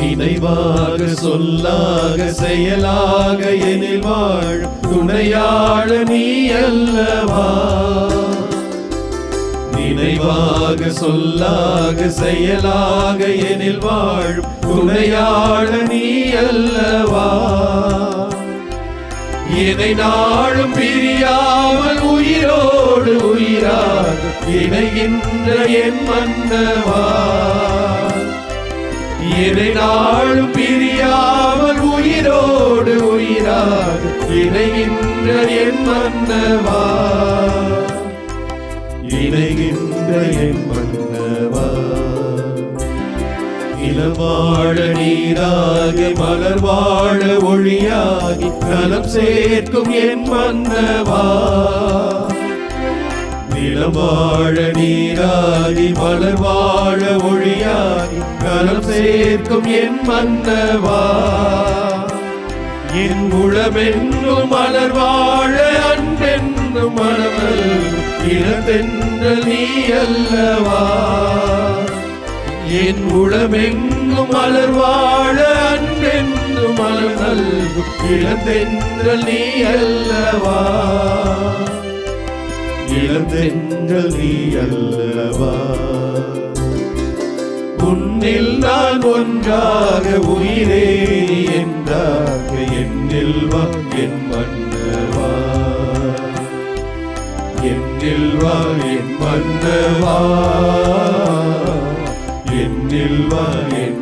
நினைவாக சொல்லாக செயலாக எனில் வாழ் துணையாள நீ அல்லவா. நினைவாக சொல்லாக செயலாக எனில் வாழ் துணையாள நீ அல்லவா. என்னை நாளும் பிரியாமல் உயிரோடு உயிராக இணைகின்ற என் மன்னவா. என்னை நாளும் பிரியாமல் உயிரோடு உயிராக இணைகின்ற என் மன்னவா. இணைகின்ற என் மன்னவா. இளவாழ நீராகி மலர் வாழ ஒளியாகி நலம் சேர்க்கும் என் மன்னவா. நிலவாழ நீராகி மலர் வாழ ஒளியாகி நலம் சேர்க்கும் என் மன்னவா. என் உளமென்னும் மலர் வாழ அன்பென்னும் மனமல் இளந்தென்றல் நீ அல்லவா. என் உளமெங்கும் மலர் வாழ அன்பென்னும் மலர் நல்கும் இளந்தென்றல் நீ அல்லவா. இளந்தென்றல் நீ அல்லவா. உன்னில் நான் ஒன்றாக உயிரே நீ என்றாக என்னில் வா என் மன்னவா. என்னில் வா என் மன்னவா. என்னில் வா என்